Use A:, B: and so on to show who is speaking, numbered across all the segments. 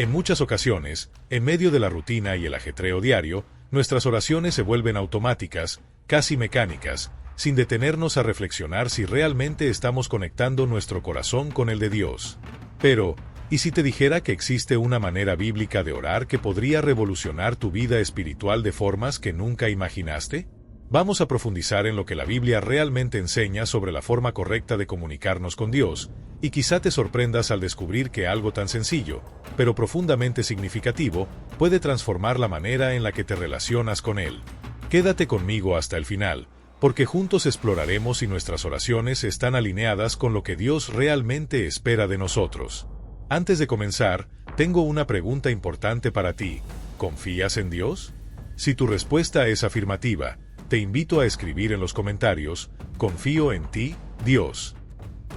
A: En muchas ocasiones, en medio de la rutina y el ajetreo diario, nuestras oraciones se vuelven automáticas, casi mecánicas, sin detenernos a reflexionar si realmente estamos conectando nuestro corazón con el de Dios. Pero, ¿y si te dijera que existe una manera bíblica de orar que podría revolucionar tu vida espiritual de formas que nunca imaginaste? Vamos a profundizar en lo que la Biblia realmente enseña sobre la forma correcta de comunicarnos con Dios, y quizá te sorprendas al descubrir que algo tan sencillo, pero profundamente significativo, puede transformar la manera en la que te relacionas con Él. Quédate conmigo hasta el final, porque juntos exploraremos si nuestras oraciones están alineadas con lo que Dios realmente espera de nosotros. Antes de comenzar, tengo una pregunta importante para ti. ¿Confías en Dios? Si tu respuesta es afirmativa, te invito a escribir en los comentarios, confío en ti, Dios.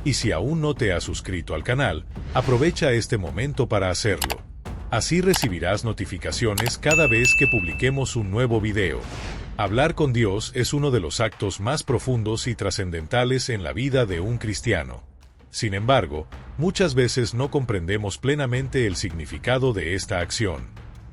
A: Y si aún no te has suscrito al canal, aprovecha este momento para hacerlo. Así recibirás notificaciones cada vez que publiquemos un nuevo video. Hablar con Dios es uno de los actos más profundos y trascendentales en la vida de un cristiano. Sin embargo, muchas veces no comprendemos plenamente el significado de esta acción.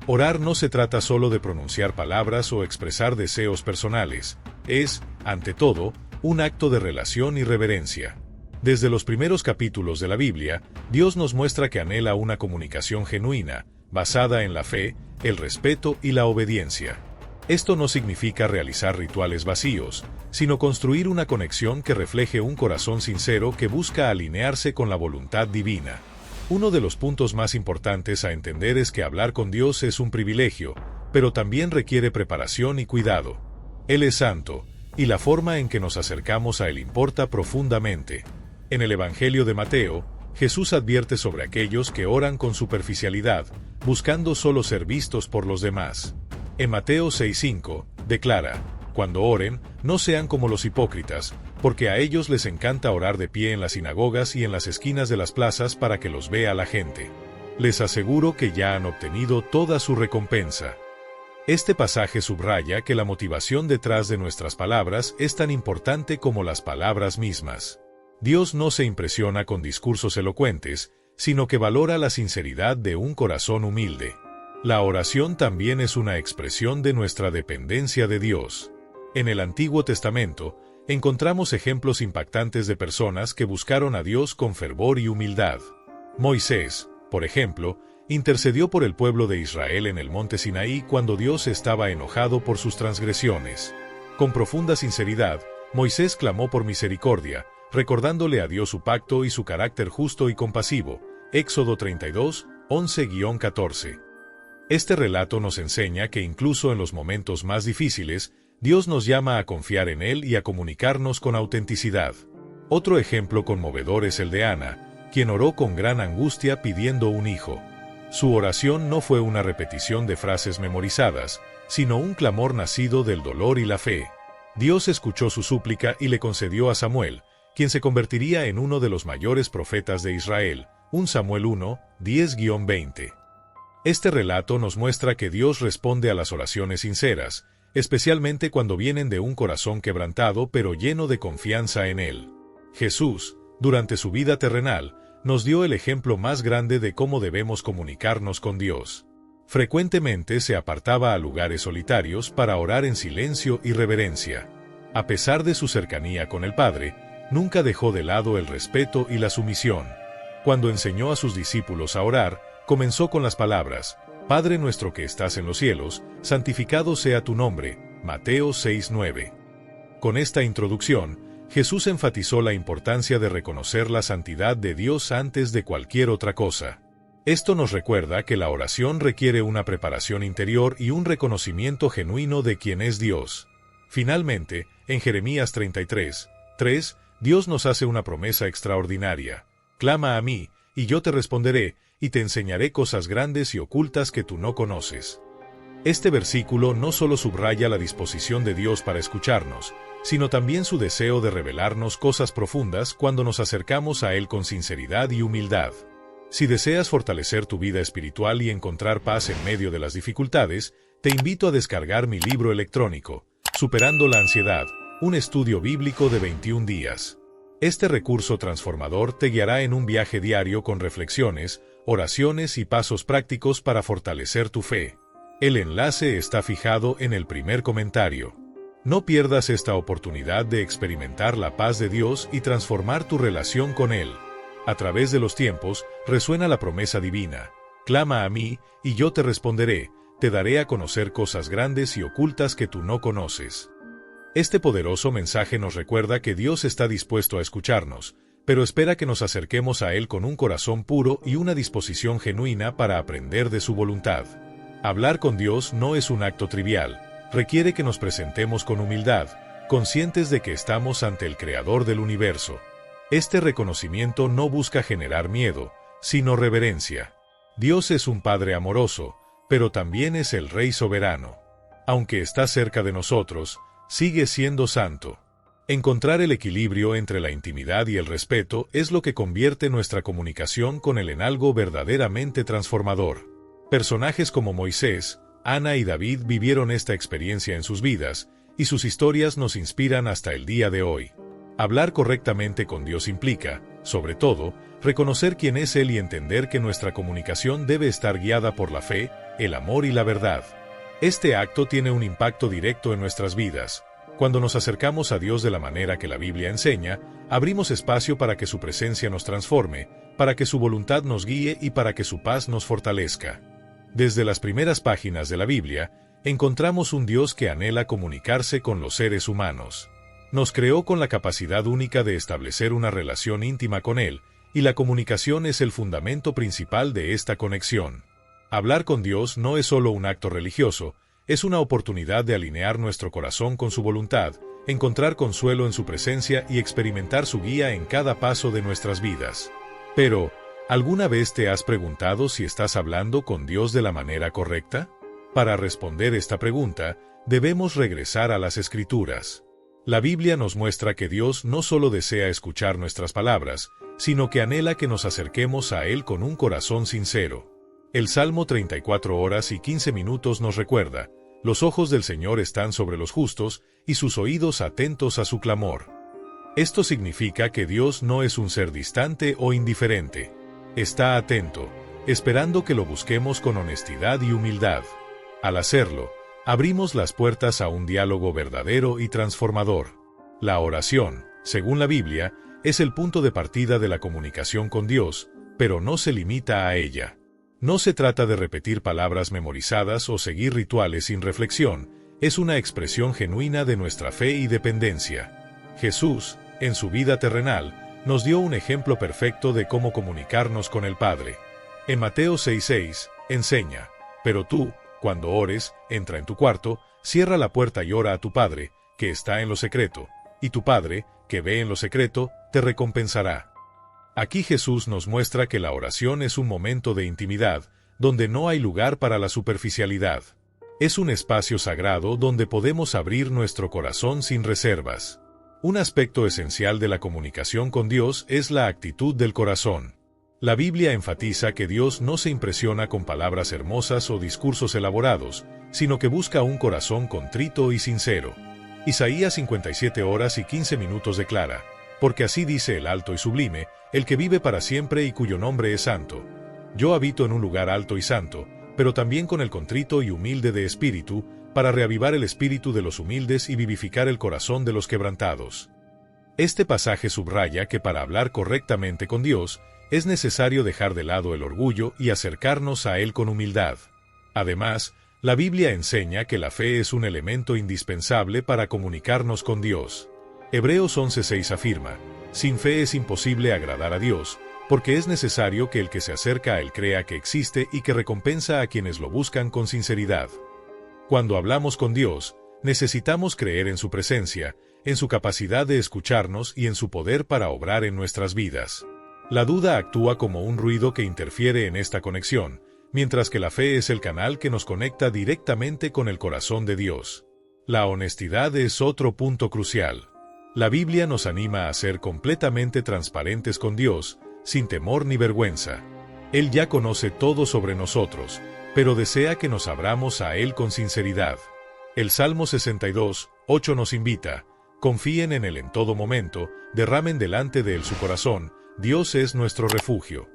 A: Orar no se trata solo de pronunciar palabras o expresar deseos personales, es, ante todo, un acto de relación y reverencia. Desde los primeros capítulos de la Biblia, Dios nos muestra que anhela una comunicación genuina, basada en la fe, el respeto y la obediencia. Esto no significa realizar rituales vacíos, sino construir una conexión que refleje un corazón sincero que busca alinearse con la voluntad divina. Uno de los puntos más importantes a entender es que hablar con Dios es un privilegio, pero también requiere preparación y cuidado. Él es santo, y la forma en que nos acercamos a Él importa profundamente. En el Evangelio de Mateo, Jesús advierte sobre aquellos que oran con superficialidad, buscando solo ser vistos por los demás. En Mateo 6:5, declara: cuando oren, no sean como los hipócritas, porque a ellos les encanta orar de pie en las sinagogas y en las esquinas de las plazas para que los vea la gente. Les aseguro que ya han obtenido toda su recompensa. Este pasaje subraya que la motivación detrás de nuestras palabras es tan importante como las palabras mismas. Dios no se impresiona con discursos elocuentes, sino que valora la sinceridad de un corazón humilde. La oración también es una expresión de nuestra dependencia de Dios. En el Antiguo Testamento, encontramos ejemplos impactantes de personas que buscaron a Dios con fervor y humildad. Moisés, por ejemplo, intercedió por el pueblo de Israel en el monte Sinaí cuando Dios estaba enojado por sus transgresiones. Con profunda sinceridad, Moisés clamó por misericordia, recordándole a Dios su pacto y su carácter justo y compasivo. Éxodo 32, 11-14. Este relato nos enseña que incluso en los momentos más difíciles, Dios nos llama a confiar en Él y a comunicarnos con autenticidad. Otro ejemplo conmovedor es el de Ana, quien oró con gran angustia pidiendo un hijo. Su oración no fue una repetición de frases memorizadas, sino un clamor nacido del dolor y la fe. Dios escuchó su súplica y le concedió a Samuel, quien se convertiría en uno de los mayores profetas de Israel, 1 Samuel 1, 10-20. Este relato nos muestra que Dios responde a las oraciones sinceras, especialmente cuando vienen de un corazón quebrantado pero lleno de confianza en Él. Jesús, durante su vida terrenal, nos dio el ejemplo más grande de cómo debemos comunicarnos con Dios. Frecuentemente se apartaba a lugares solitarios para orar en silencio y reverencia. A pesar de su cercanía con el Padre, nunca dejó de lado el respeto y la sumisión. Cuando enseñó a sus discípulos a orar, comenzó con las palabras: Padre nuestro que estás en los cielos, santificado sea tu nombre. Mateo 6:9. Con esta introducción, Jesús enfatizó la importancia de reconocer la santidad de Dios antes de cualquier otra cosa. Esto nos recuerda que la oración requiere una preparación interior y un reconocimiento genuino de quién es Dios. Finalmente, en Jeremías 33:3, Dios nos hace una promesa extraordinaria: Clama a mí, y yo te responderé, y te enseñaré cosas grandes y ocultas que tú no conoces. Este versículo no solo subraya la disposición de Dios para escucharnos, sino también su deseo de revelarnos cosas profundas cuando nos acercamos a Él con sinceridad y humildad. Si deseas fortalecer tu vida espiritual y encontrar paz en medio de las dificultades, te invito a descargar mi libro electrónico, Superando la Ansiedad, un estudio bíblico de 21 días. Este recurso transformador te guiará en un viaje diario con reflexiones, oraciones y pasos prácticos para fortalecer tu fe. El enlace está fijado en el primer comentario. No pierdas esta oportunidad de experimentar la paz de Dios y transformar tu relación con Él. A través de los tiempos, resuena la promesa divina. Clama a mí, y yo te responderé, te daré a conocer cosas grandes y ocultas que tú no conoces. Este poderoso mensaje nos recuerda que Dios está dispuesto a escucharnos, pero espera que nos acerquemos a Él con un corazón puro y una disposición genuina para aprender de su voluntad. Hablar con Dios no es un acto trivial, requiere que nos presentemos con humildad, conscientes de que estamos ante el Creador del universo. Este reconocimiento no busca generar miedo, sino reverencia. Dios es un Padre amoroso, pero también es el Rey soberano. Aunque está cerca de nosotros, sigue siendo santo. Encontrar el equilibrio entre la intimidad y el respeto es lo que convierte nuestra comunicación con Él en algo verdaderamente transformador. Personajes como Moisés, Ana y David vivieron esta experiencia en sus vidas, y sus historias nos inspiran hasta el día de hoy. Hablar correctamente con Dios implica, sobre todo, reconocer quién es Él y entender que nuestra comunicación debe estar guiada por la fe, el amor y la verdad. Este acto tiene un impacto directo en nuestras vidas. Cuando nos acercamos a Dios de la manera que la Biblia enseña, abrimos espacio para que su presencia nos transforme, para que su voluntad nos guíe y para que su paz nos fortalezca. Desde las primeras páginas de la Biblia, encontramos un Dios que anhela comunicarse con los seres humanos. Nos creó con la capacidad única de establecer una relación íntima con Él, y la comunicación es el fundamento principal de esta conexión. Hablar con Dios no es solo un acto religioso, es una oportunidad de alinear nuestro corazón con su voluntad, encontrar consuelo en su presencia y experimentar su guía en cada paso de nuestras vidas. Pero, ¿alguna vez te has preguntado si estás hablando con Dios de la manera correcta? Para responder esta pregunta, debemos regresar a las Escrituras. La Biblia nos muestra que Dios no solo desea escuchar nuestras palabras, sino que anhela que nos acerquemos a Él con un corazón sincero. El Salmo 34 horas y 15 minutos nos recuerda: los ojos del Señor están sobre los justos, y sus oídos atentos a su clamor. Esto significa que Dios no es un ser distante o indiferente. Está atento, esperando que lo busquemos con honestidad y humildad. Al hacerlo, abrimos las puertas a un diálogo verdadero y transformador. La oración, según la Biblia, es el punto de partida de la comunicación con Dios, pero no se limita a ella. No se trata de repetir palabras memorizadas o seguir rituales sin reflexión, es una expresión genuina de nuestra fe y dependencia. Jesús, en su vida terrenal, nos dio un ejemplo perfecto de cómo comunicarnos con el Padre. En Mateo 6:6, enseña: pero tú, cuando ores, entra en tu cuarto, cierra la puerta y ora a tu Padre, que está en lo secreto, y tu Padre, que ve en lo secreto, te recompensará. Aquí Jesús nos muestra que la oración es un momento de intimidad, donde no hay lugar para la superficialidad. Es un espacio sagrado donde podemos abrir nuestro corazón sin reservas. Un aspecto esencial de la comunicación con Dios es la actitud del corazón. La Biblia enfatiza que Dios no se impresiona con palabras hermosas o discursos elaborados, sino que busca un corazón contrito y sincero. Isaías 57 horas y 15 minutos declara: porque así dice el alto y sublime, el que vive para siempre y cuyo nombre es santo. Yo habito en un lugar alto y santo, pero también con el contrito y humilde de espíritu, para reavivar el espíritu de los humildes y vivificar el corazón de los quebrantados. Este pasaje subraya que para hablar correctamente con Dios, es necesario dejar de lado el orgullo y acercarnos a Él con humildad. Además, la Biblia enseña que la fe es un elemento indispensable para comunicarnos con Dios. Hebreos 11:6 afirma: sin fe es imposible agradar a Dios, porque es necesario que el que se acerca a Él crea que existe y que recompensa a quienes lo buscan con sinceridad. Cuando hablamos con Dios, necesitamos creer en su presencia, en su capacidad de escucharnos y en su poder para obrar en nuestras vidas. La duda actúa como un ruido que interfiere en esta conexión, mientras que la fe es el canal que nos conecta directamente con el corazón de Dios. La honestidad es otro punto crucial. La Biblia nos anima a ser completamente transparentes con Dios, sin temor ni vergüenza. Él ya conoce todo sobre nosotros, pero desea que nos abramos a Él con sinceridad. El Salmo 62:8 nos invita: confíen en Él en todo momento, derramen delante de Él su corazón, Dios es nuestro refugio.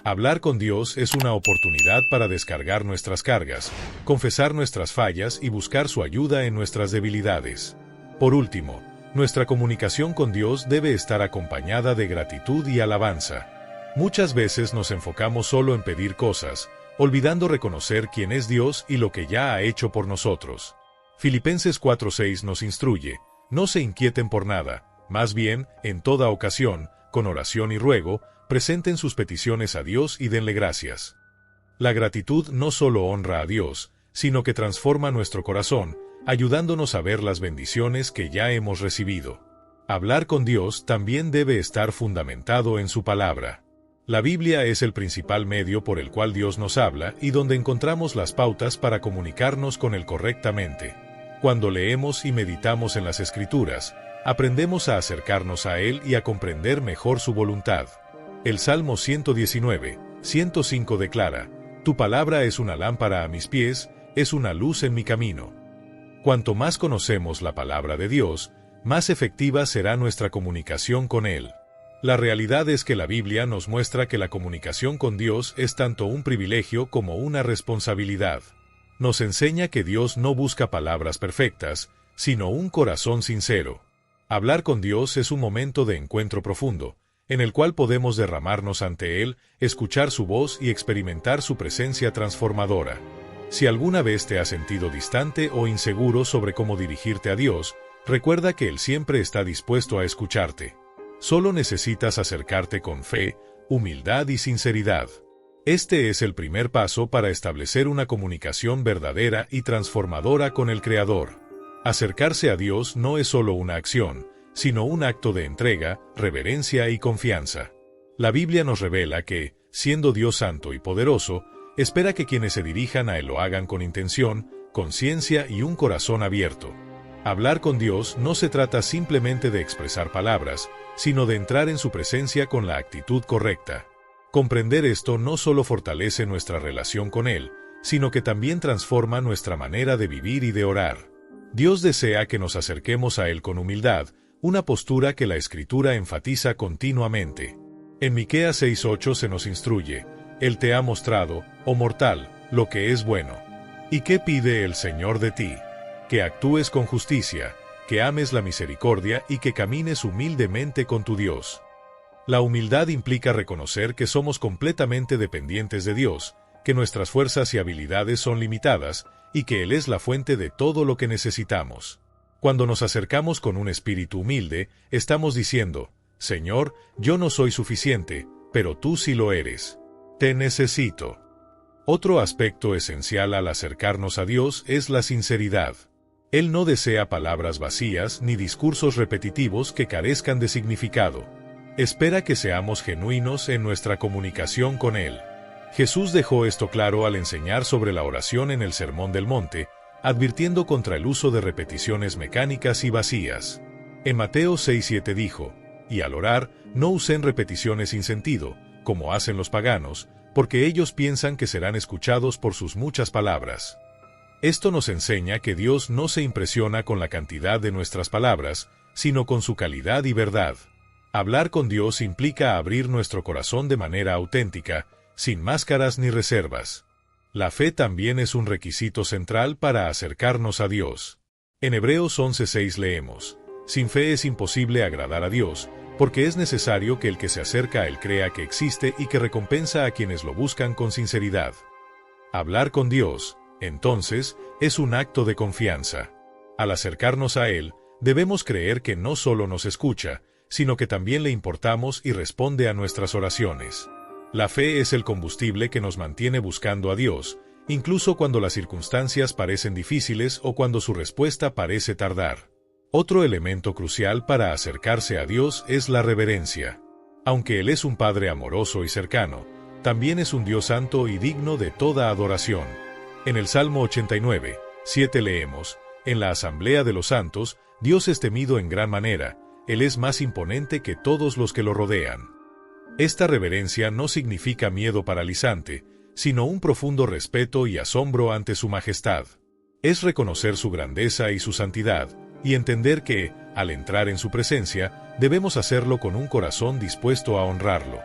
A: Hablar con Dios es una oportunidad para descargar nuestras cargas, confesar nuestras fallas y buscar su ayuda en nuestras debilidades. Por último, nuestra comunicación con Dios debe estar acompañada de gratitud y alabanza. Muchas veces nos enfocamos solo en pedir cosas, olvidando reconocer quién es Dios y lo que ya ha hecho por nosotros. Filipenses 4:6 nos instruye: no se inquieten por nada, más bien, en toda ocasión, con oración y ruego, presenten sus peticiones a Dios y denle gracias. La gratitud no solo honra a Dios, sino que transforma nuestro corazón, ayudándonos a ver las bendiciones que ya hemos recibido. Hablar con Dios también debe estar fundamentado en su palabra. La Biblia es el principal medio por el cual Dios nos habla y donde encontramos las pautas para comunicarnos con Él correctamente. Cuando leemos y meditamos en las Escrituras, aprendemos a acercarnos a Él y a comprender mejor su voluntad. El Salmo 119, 105 declara: Tu palabra es una lámpara a mis pies, es una luz en mi camino. Cuanto más conocemos la palabra de Dios, más efectiva será nuestra comunicación con Él. La realidad es que la Biblia nos muestra que la comunicación con Dios es tanto un privilegio como una responsabilidad. Nos enseña que Dios no busca palabras perfectas, sino un corazón sincero. Hablar con Dios es un momento de encuentro profundo, en el cual podemos derramarnos ante Él, escuchar su voz y experimentar su presencia transformadora. Si alguna vez te has sentido distante o inseguro sobre cómo dirigirte a Dios, recuerda que Él siempre está dispuesto a escucharte. Solo necesitas acercarte con fe, humildad y sinceridad. Este es el primer paso para establecer una comunicación verdadera y transformadora con el Creador. Acercarse a Dios no es solo una acción, sino un acto de entrega, reverencia y confianza. La Biblia nos revela que, siendo Dios santo y poderoso, espera que quienes se dirijan a Él lo hagan con intención, conciencia y un corazón abierto. Hablar con Dios no se trata simplemente de expresar palabras, sino de entrar en su presencia con la actitud correcta. Comprender esto no solo fortalece nuestra relación con Él, sino que también transforma nuestra manera de vivir y de orar. Dios desea que nos acerquemos a Él con humildad, una postura que la Escritura enfatiza continuamente. En Miqueas 6:8 se nos instruye: Él te ha mostrado, oh mortal, lo que es bueno. ¿Y qué pide el Señor de ti? Que actúes con justicia, que ames la misericordia y que camines humildemente con tu Dios. La humildad implica reconocer que somos completamente dependientes de Dios, que nuestras fuerzas y habilidades son limitadas, y que Él es la fuente de todo lo que necesitamos. Cuando nos acercamos con un espíritu humilde, estamos diciendo: Señor, yo no soy suficiente, pero tú sí lo eres. Te necesito. Otro aspecto esencial al acercarnos a Dios es la sinceridad. Él no desea palabras vacías ni discursos repetitivos que carezcan de significado. Espera que seamos genuinos en nuestra comunicación con Él. Jesús dejó esto claro al enseñar sobre la oración en el Sermón del Monte, advirtiendo contra el uso de repeticiones mecánicas y vacías. En Mateo 6:7 dijo: Y al orar, no usen repeticiones sin sentido, como hacen los paganos, porque ellos piensan que serán escuchados por sus muchas palabras. Esto nos enseña que Dios no se impresiona con la cantidad de nuestras palabras, sino con su calidad y verdad. Hablar con Dios implica abrir nuestro corazón de manera auténtica, sin máscaras ni reservas. La fe también es un requisito central para acercarnos a Dios. En Hebreos 11:6 leemos: Sin fe es imposible agradar a Dios, porque es necesario que el que se acerca a Él crea que existe y que recompensa a quienes lo buscan con sinceridad. Hablar con Dios, entonces, es un acto de confianza. Al acercarnos a Él, debemos creer que no solo nos escucha, sino que también le importamos y responde a nuestras oraciones. La fe es el combustible que nos mantiene buscando a Dios, incluso cuando las circunstancias parecen difíciles o cuando su respuesta parece tardar. Otro elemento crucial para acercarse a Dios es la reverencia. Aunque Él es un Padre amoroso y cercano, también es un Dios santo y digno de toda adoración. En el Salmo 89:7 leemos: En la asamblea de los santos, Dios es temido en gran manera, Él es más imponente que todos los que lo rodean. Esta reverencia no significa miedo paralizante, sino un profundo respeto y asombro ante su majestad. Es reconocer su grandeza y su santidad, y entender que, al entrar en su presencia, debemos hacerlo con un corazón dispuesto a honrarlo.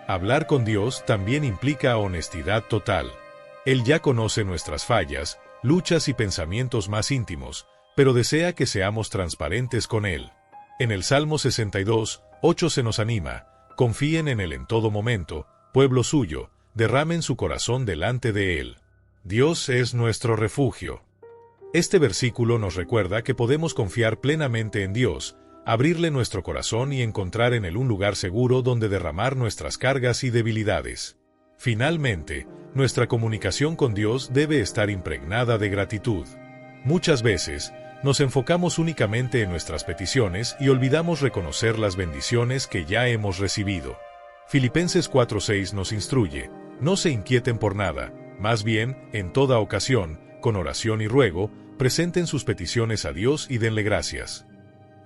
A: Hablar con Dios también implica honestidad total. Él ya conoce nuestras fallas, luchas y pensamientos más íntimos, pero desea que seamos transparentes con Él. En el Salmo 62:8 se nos anima: confíen en Él en todo momento, pueblo suyo, derramen su corazón delante de Él. Dios es nuestro refugio. Este versículo nos recuerda que podemos confiar plenamente en Dios, abrirle nuestro corazón y encontrar en Él un lugar seguro donde derramar nuestras cargas y debilidades. Finalmente, nuestra comunicación con Dios debe estar impregnada de gratitud. Muchas veces, nos enfocamos únicamente en nuestras peticiones y olvidamos reconocer las bendiciones que ya hemos recibido. Filipenses 4:6 nos instruye: no se inquieten por nada, más bien, en toda ocasión, con oración y ruego, presenten sus peticiones a Dios y denle gracias.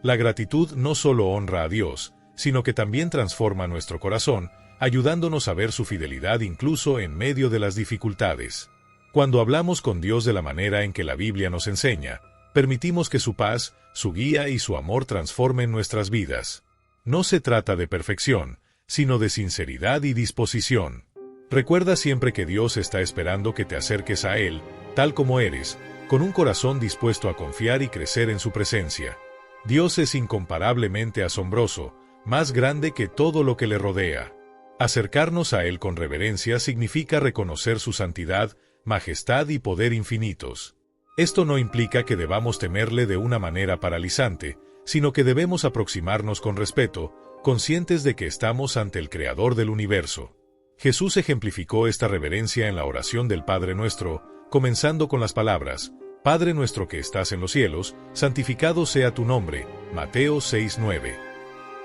A: La gratitud no solo honra a Dios, sino que también transforma nuestro corazón, ayudándonos a ver su fidelidad incluso en medio de las dificultades. Cuando hablamos con Dios de la manera en que la Biblia nos enseña, permitimos que su paz, su guía y su amor transformen nuestras vidas. No se trata de perfección, sino de sinceridad y disposición. Recuerda siempre que Dios está esperando que te acerques a Él, tal como eres, con un corazón dispuesto a confiar y crecer en su presencia. Dios es incomparablemente asombroso, más grande que todo lo que le rodea. Acercarnos a Él con reverencia significa reconocer su santidad, majestad y poder infinitos. Esto no implica que debamos temerle de una manera paralizante, sino que debemos aproximarnos con respeto, conscientes de que estamos ante el Creador del universo. Jesús ejemplificó esta reverencia en la oración del Padre Nuestro, comenzando con las palabras: Padre nuestro que estás en los cielos, santificado sea tu nombre. Mateo 6:9.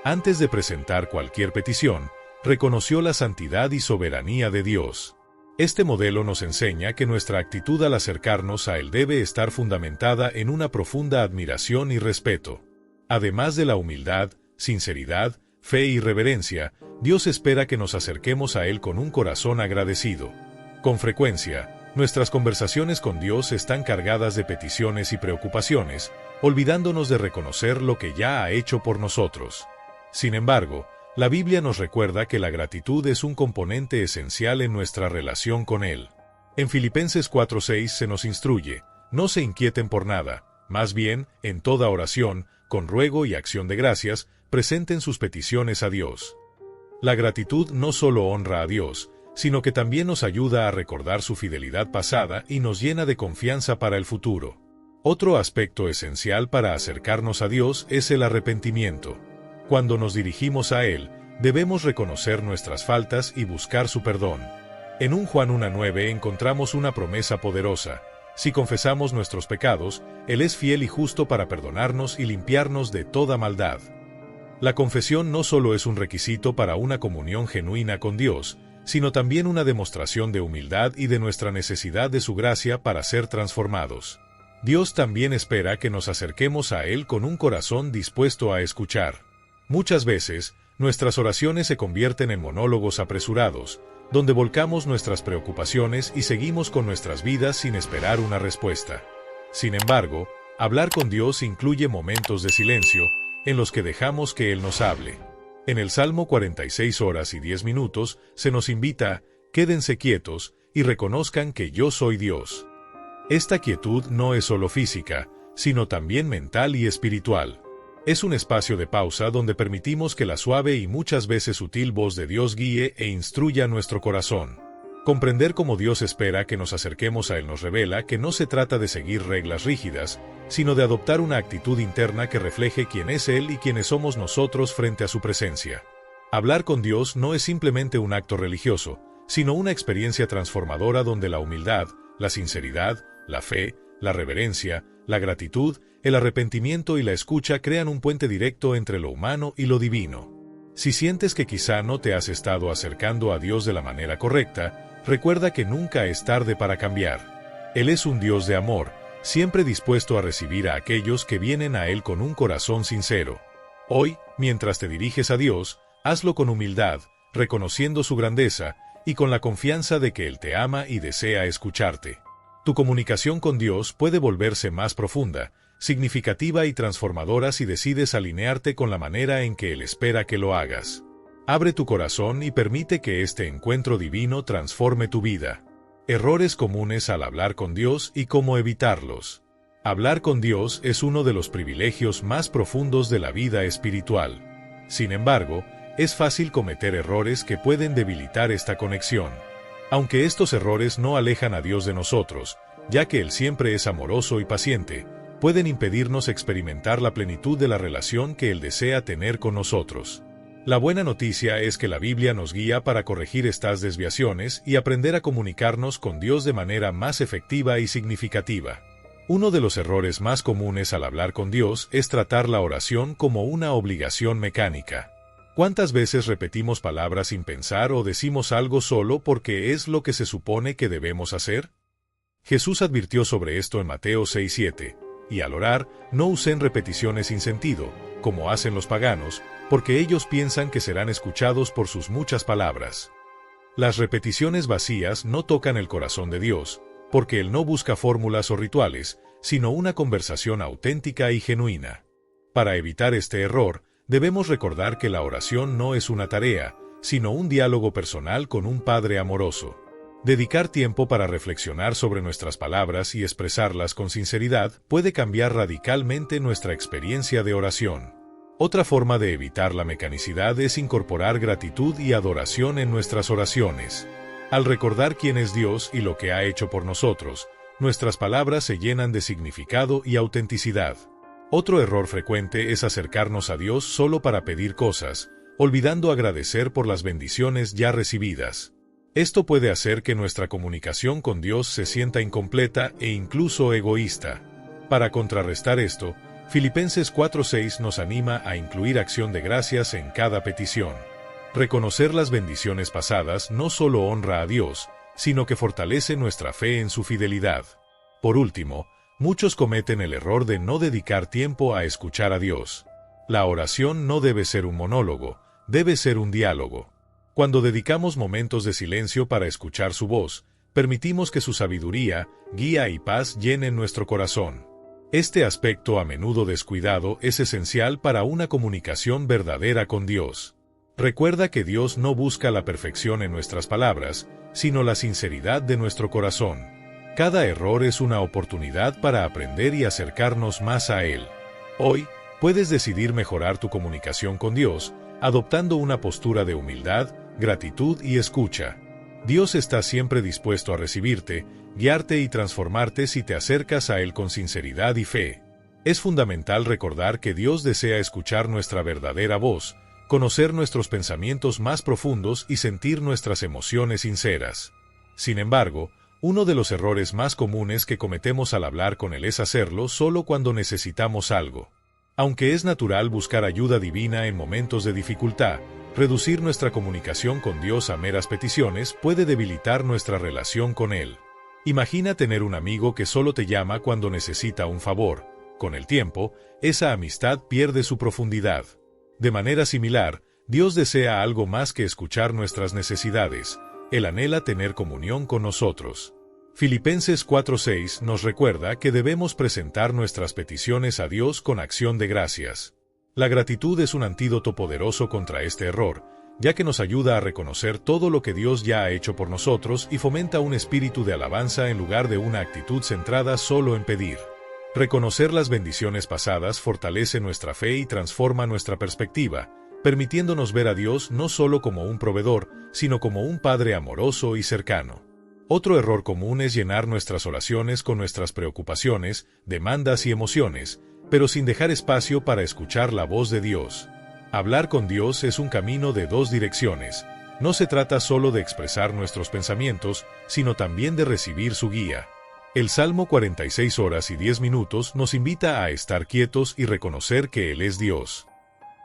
A: Antes de presentar cualquier petición, reconoció la santidad y soberanía de Dios. Este modelo nos enseña que nuestra actitud al acercarnos a Él debe estar fundamentada en una profunda admiración y respeto. Además de la humildad, sinceridad, fe y reverencia, Dios espera que nos acerquemos a Él con un corazón agradecido. Con frecuencia, nuestras conversaciones con Dios están cargadas de peticiones y preocupaciones, olvidándonos de reconocer lo que ya ha hecho por nosotros. Sin embargo, la Biblia nos recuerda que la gratitud es un componente esencial en nuestra relación con Él. En Filipenses 4:6 se nos instruye: no se inquieten por nada, más bien, en toda oración, con ruego y acción de gracias, presenten sus peticiones a Dios. La gratitud no solo honra a Dios, sino que también nos ayuda a recordar su fidelidad pasada y nos llena de confianza para el futuro. Otro aspecto esencial para acercarnos a Dios es el arrepentimiento. Cuando nos dirigimos a Él, debemos reconocer nuestras faltas y buscar su perdón. En 1 Juan 1:9 encontramos una promesa poderosa: si confesamos nuestros pecados, Él es fiel y justo para perdonarnos y limpiarnos de toda maldad. La confesión no solo es un requisito para una comunión genuina con Dios, sino también una demostración de humildad y de nuestra necesidad de su gracia para ser transformados. Dios también espera que nos acerquemos a Él con un corazón dispuesto a escuchar. Muchas veces, nuestras oraciones se convierten en monólogos apresurados, donde volcamos nuestras preocupaciones y seguimos con nuestras vidas sin esperar una respuesta. Sin embargo, hablar con Dios incluye momentos de silencio, en los que dejamos que Él nos hable. En el Salmo 46:10 se nos invita: quédense quietos y reconozcan que yo soy Dios. Esta quietud no es solo física, sino también mental y espiritual. Es un espacio de pausa donde permitimos que la suave y muchas veces sutil voz de Dios guíe e instruya nuestro corazón. Comprender cómo Dios espera que nos acerquemos a Él nos revela que no se trata de seguir reglas rígidas, sino de adoptar una actitud interna que refleje quién es Él y quiénes somos nosotros frente a su presencia. Hablar con Dios no es simplemente un acto religioso, sino una experiencia transformadora donde la humildad, la sinceridad, la fe, la reverencia, la gratitud, el arrepentimiento y la escucha crean un puente directo entre lo humano y lo divino. Si sientes que quizá no te has estado acercando a Dios de la manera correcta, recuerda que nunca es tarde para cambiar. Él es un Dios de amor, siempre dispuesto a recibir a aquellos que vienen a Él con un corazón sincero. Hoy, mientras te diriges a Dios, hazlo con humildad, reconociendo su grandeza, y con la confianza de que Él te ama y desea escucharte. Tu comunicación con Dios puede volverse más profunda, significativa y transformadora si decides alinearte con la manera en que Él espera que lo hagas. Abre tu corazón y permite que este encuentro divino transforme tu vida. Errores comunes al hablar con Dios y cómo evitarlos. Hablar con Dios es uno de los privilegios más profundos de la vida espiritual. Sin embargo, es fácil cometer errores que pueden debilitar esta conexión. Aunque estos errores no alejan a Dios de nosotros, ya que Él siempre es amoroso y paciente, pueden impedirnos experimentar la plenitud de la relación que Él desea tener con nosotros. La buena noticia es que la Biblia nos guía para corregir estas desviaciones y aprender a comunicarnos con Dios de manera más efectiva y significativa. Uno de los errores más comunes al hablar con Dios es tratar la oración como una obligación mecánica. ¿Cuántas veces repetimos palabras sin pensar o decimos algo solo porque es lo que se supone que debemos hacer? Jesús advirtió sobre esto en Mateo 6:7, y al orar, no usen repeticiones sin sentido, como hacen los paganos, porque ellos piensan que serán escuchados por sus muchas palabras. Las repeticiones vacías no tocan el corazón de Dios, porque Él no busca fórmulas o rituales, sino una conversación auténtica y genuina. Para evitar este error, debemos recordar que la oración no es una tarea, sino un diálogo personal con un Padre amoroso. Dedicar tiempo para reflexionar sobre nuestras palabras y expresarlas con sinceridad puede cambiar radicalmente nuestra experiencia de oración. Otra forma de evitar la mecanicidad es incorporar gratitud y adoración en nuestras oraciones. Al recordar quién es Dios y lo que ha hecho por nosotros, nuestras palabras se llenan de significado y autenticidad. Otro error frecuente es acercarnos a Dios solo para pedir cosas, olvidando agradecer por las bendiciones ya recibidas. Esto puede hacer que nuestra comunicación con Dios se sienta incompleta e incluso egoísta. Para contrarrestar esto, Filipenses 4:6 nos anima a incluir acción de gracias en cada petición. Reconocer las bendiciones pasadas no solo honra a Dios, sino que fortalece nuestra fe en su fidelidad. Por último, muchos cometen el error de no dedicar tiempo a escuchar a Dios. La oración no debe ser un monólogo, debe ser un diálogo. Cuando dedicamos momentos de silencio para escuchar su voz, permitimos que su sabiduría, guía y paz llenen nuestro corazón. Este aspecto a menudo descuidado es esencial para una comunicación verdadera con Dios. Recuerda que Dios no busca la perfección en nuestras palabras, sino la sinceridad de nuestro corazón. Cada error es una oportunidad para aprender y acercarnos más a Él. Hoy, puedes decidir mejorar tu comunicación con Dios, adoptando una postura de humildad, gratitud y escucha. Dios está siempre dispuesto a recibirte, guiarte y transformarte si te acercas a Él con sinceridad y fe. Es fundamental recordar que Dios desea escuchar nuestra verdadera voz, conocer nuestros pensamientos más profundos y sentir nuestras emociones sinceras. Sin embargo, uno de los errores más comunes que cometemos al hablar con Él es hacerlo solo cuando necesitamos algo. Aunque es natural buscar ayuda divina en momentos de dificultad, reducir nuestra comunicación con Dios a meras peticiones puede debilitar nuestra relación con Él. Imagina tener un amigo que solo te llama cuando necesita un favor. Con el tiempo, esa amistad pierde su profundidad. De manera similar, Dios desea algo más que escuchar nuestras necesidades. Él anhela tener comunión con nosotros. Filipenses 4:6 nos recuerda que debemos presentar nuestras peticiones a Dios con acción de gracias. La gratitud es un antídoto poderoso contra este error, ya que nos ayuda a reconocer todo lo que Dios ya ha hecho por nosotros y fomenta un espíritu de alabanza en lugar de una actitud centrada solo en pedir. Reconocer las bendiciones pasadas fortalece nuestra fe y transforma nuestra perspectiva, permitiéndonos ver a Dios no solo como un proveedor, sino como un Padre amoroso y cercano. Otro error común es llenar nuestras oraciones con nuestras preocupaciones, demandas y emociones, pero sin dejar espacio para escuchar la voz de Dios. Hablar con Dios es un camino de dos direcciones. No se trata solo de expresar nuestros pensamientos, sino también de recibir su guía. El Salmo 46 horas y 10 minutos nos invita a estar quietos y reconocer que Él es Dios.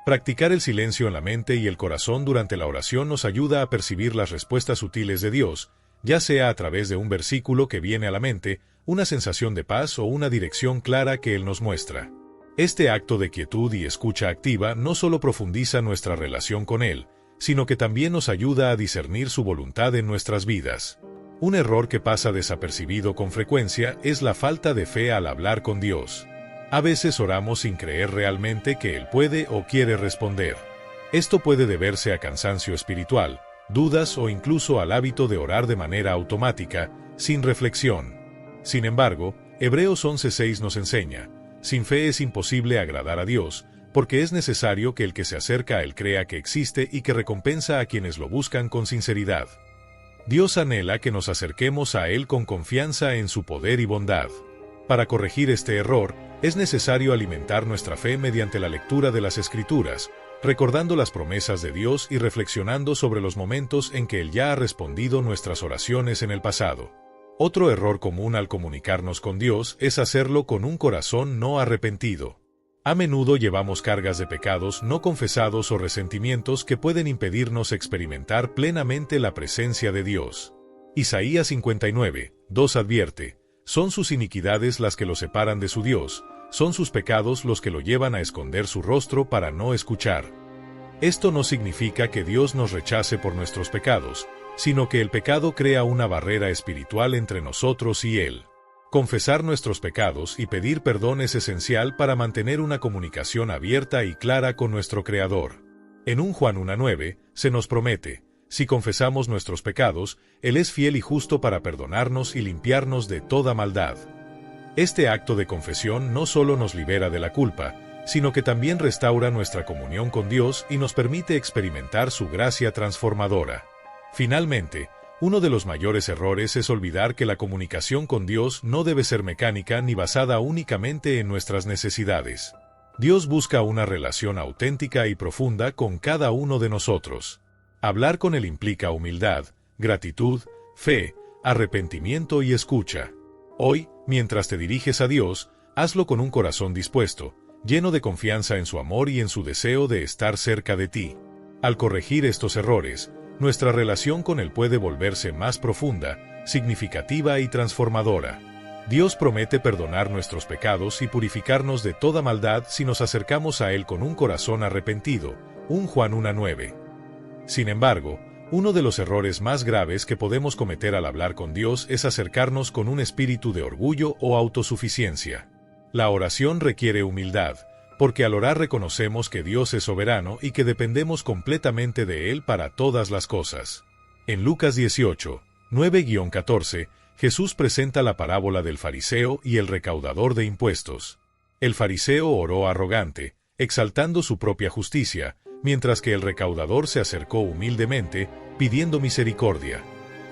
A: Practicar el silencio en la mente y el corazón durante la oración nos ayuda a percibir las respuestas sutiles de Dios, ya sea a través de un versículo que viene a la mente, una sensación de paz o una dirección clara que Él nos muestra. Este acto de quietud y escucha activa no solo profundiza nuestra relación con Él, sino que también nos ayuda a discernir su voluntad en nuestras vidas. Un error que pasa desapercibido con frecuencia es la falta de fe al hablar con Dios. A veces oramos sin creer realmente que Él puede o quiere responder. Esto puede deberse a cansancio espiritual, dudas o incluso al hábito de orar de manera automática, sin reflexión. Sin embargo, Hebreos 11:6 nos enseña: sin fe es imposible agradar a Dios, porque es necesario que el que se acerca a Él crea que existe y que recompensa a quienes lo buscan con sinceridad. Dios anhela que nos acerquemos a Él con confianza en su poder y bondad. Para corregir este error, es necesario alimentar nuestra fe mediante la lectura de las Escrituras, recordando las promesas de Dios y reflexionando sobre los momentos en que Él ya ha respondido nuestras oraciones en el pasado. Otro error común al comunicarnos con Dios es hacerlo con un corazón no arrepentido. A menudo llevamos cargas de pecados no confesados o resentimientos que pueden impedirnos experimentar plenamente la presencia de Dios. Isaías 59:2 advierte: son sus iniquidades las que lo separan de su Dios, son sus pecados los que lo llevan a esconder su rostro para no escuchar. Esto no significa que Dios nos rechace por nuestros pecados, sino que el pecado crea una barrera espiritual entre nosotros y Él. Confesar nuestros pecados y pedir perdón es esencial para mantener una comunicación abierta y clara con nuestro Creador. En 1 Juan 1:9 se nos promete: si confesamos nuestros pecados, Él es fiel y justo para perdonarnos y limpiarnos de toda maldad. Este acto de confesión no solo nos libera de la culpa, sino que también restaura nuestra comunión con Dios y nos permite experimentar su gracia transformadora. Finalmente, uno de los mayores errores es olvidar que la comunicación con Dios no debe ser mecánica ni basada únicamente en nuestras necesidades. Dios busca una relación auténtica y profunda con cada uno de nosotros. Hablar con Él implica humildad, gratitud, fe, arrepentimiento y escucha. Hoy, mientras te diriges a Dios, hazlo con un corazón dispuesto, lleno de confianza en su amor y en su deseo de estar cerca de ti. Al corregir estos errores, nuestra relación con Él puede volverse más profunda, significativa y transformadora. Dios promete perdonar nuestros pecados y purificarnos de toda maldad si nos acercamos a Él con un corazón arrepentido. 1 Juan 1:9. Sin embargo, uno de los errores más graves que podemos cometer al hablar con Dios es acercarnos con un espíritu de orgullo o autosuficiencia. La oración requiere humildad, porque al orar reconocemos que Dios es soberano y que dependemos completamente de Él para todas las cosas. En Lucas 18:9-14, Jesús presenta la parábola del fariseo y el recaudador de impuestos. El fariseo oró arrogante, exaltando su propia justicia, mientras que el recaudador se acercó humildemente, pidiendo misericordia.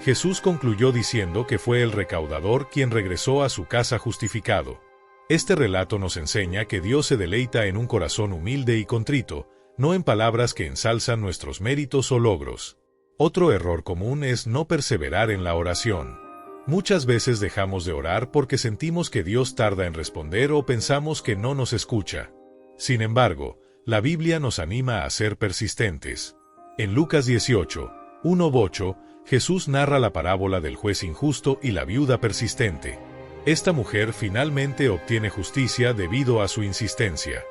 A: Jesús concluyó diciendo que fue el recaudador quien regresó a su casa justificado. Este relato nos enseña que Dios se deleita en un corazón humilde y contrito, no en palabras que ensalzan nuestros méritos o logros. Otro error común es no perseverar en la oración. Muchas veces dejamos de orar porque sentimos que Dios tarda en responder o pensamos que no nos escucha. Sin embargo, la Biblia nos anima a ser persistentes. En Lucas 18:1-8, Jesús narra la parábola del juez injusto y la viuda persistente. Esta mujer finalmente obtiene justicia debido a su insistencia.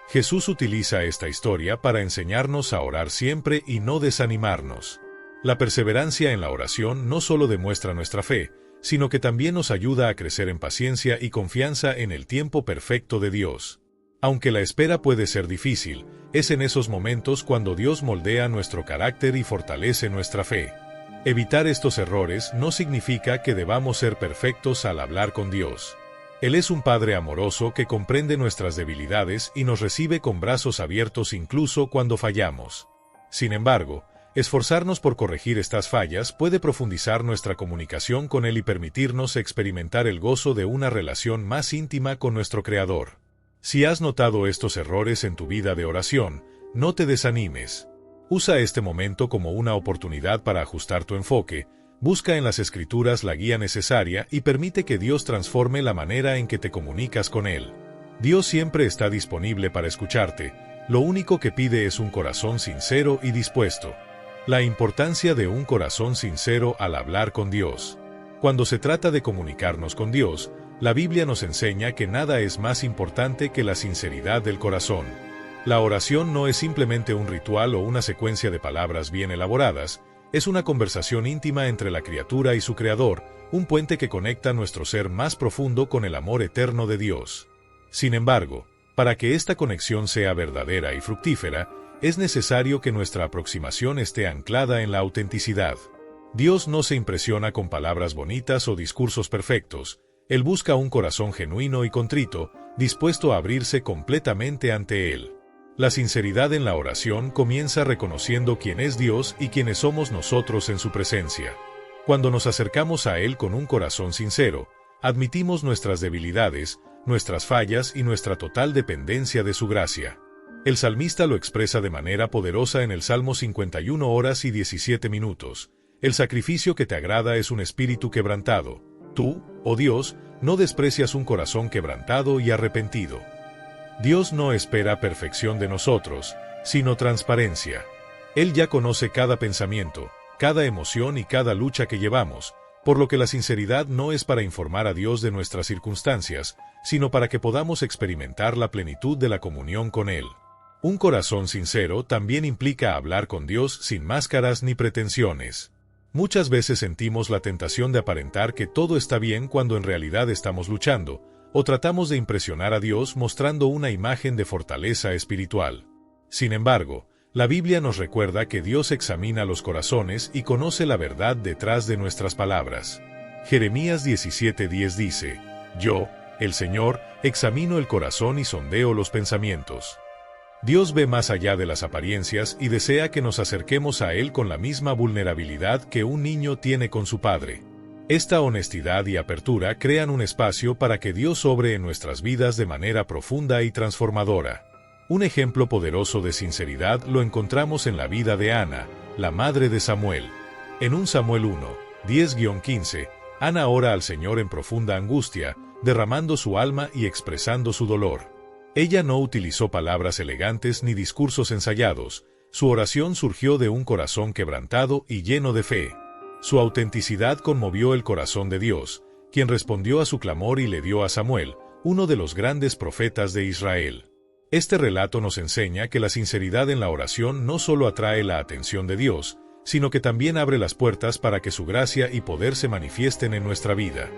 A: Jesús utiliza esta historia para enseñarnos a orar siempre y no desanimarnos. La perseverancia en la oración no solo demuestra nuestra fe, sino que también nos ayuda a crecer en paciencia y confianza en el tiempo perfecto de Dios. Aunque la espera puede ser difícil, es en esos momentos cuando Dios moldea nuestro carácter y fortalece nuestra fe. Evitar estos errores no significa que debamos ser perfectos al hablar con Dios. Él es un Padre amoroso que comprende nuestras debilidades y nos recibe con brazos abiertos incluso cuando fallamos. Sin embargo, esforzarnos por corregir estas fallas puede profundizar nuestra comunicación con Él y permitirnos experimentar el gozo de una relación más íntima con nuestro Creador. Si has notado estos errores en tu vida de oración, no te desanimes. Usa este momento como una oportunidad para ajustar tu enfoque, busca en las Escrituras la guía necesaria y permite que Dios transforme la manera en que te comunicas con Él. Dios siempre está disponible para escucharte, lo único que pide es un corazón sincero y dispuesto. La importancia de un corazón sincero al hablar con Dios. Cuando se trata de comunicarnos con Dios, la Biblia nos enseña que nada es más importante que la sinceridad del corazón. La oración no es simplemente un ritual o una secuencia de palabras bien elaboradas, es una conversación íntima entre la criatura y su Creador, un puente que conecta nuestro ser más profundo con el amor eterno de Dios. Sin embargo, para que esta conexión sea verdadera y fructífera, Es necesario que nuestra aproximación esté anclada en la autenticidad. Dios no se impresiona con palabras bonitas o discursos perfectos. Él busca un corazón genuino y contrito, dispuesto a abrirse completamente ante Él. La sinceridad en la oración comienza reconociendo quién es Dios y quiénes somos nosotros en su presencia. Cuando nos acercamos a Él con un corazón sincero, admitimos nuestras debilidades, nuestras fallas y nuestra total dependencia de su gracia. El salmista lo expresa de manera poderosa en el Salmo 51 horas y 17 minutos. El sacrificio que te agrada es un espíritu quebrantado. Tú, oh Dios, no desprecias un corazón quebrantado y arrepentido. Dios no espera perfección de nosotros, sino transparencia. Él ya conoce cada pensamiento, cada emoción y cada lucha que llevamos, por lo que la sinceridad no es para informar a Dios de nuestras circunstancias, sino para que podamos experimentar la plenitud de la comunión con Él. Un corazón sincero también implica hablar con Dios sin máscaras ni pretensiones. Muchas veces sentimos la tentación de aparentar que todo está bien cuando en realidad estamos luchando, o tratamos de impresionar a Dios mostrando una imagen de fortaleza espiritual. Sin embargo, la Biblia nos recuerda que Dios examina los corazones y conoce la verdad detrás de nuestras palabras. Jeremías 17:10 dice: Yo, el Señor, examino el corazón y sondeo los pensamientos. Dios ve más allá de las apariencias y desea que nos acerquemos a Él con la misma vulnerabilidad que un niño tiene con su padre. Esta honestidad y apertura crean un espacio para que Dios obre en nuestras vidas de manera profunda y transformadora. Un ejemplo poderoso de sinceridad lo encontramos en la vida de Ana, la madre de Samuel. En 1 Samuel 1, 10-15, Ana ora al Señor en profunda angustia, derramando su alma y expresando su dolor. Ella no utilizó palabras elegantes ni discursos ensayados. Su oración surgió de un corazón quebrantado y lleno de fe. Su autenticidad conmovió el corazón de Dios, quien respondió a su clamor y le dio a Samuel, uno de los grandes profetas de Israel. Este relato nos enseña que la sinceridad en la oración no solo atrae la atención de Dios, sino que también abre las puertas para que su gracia y poder se manifiesten en nuestra vida.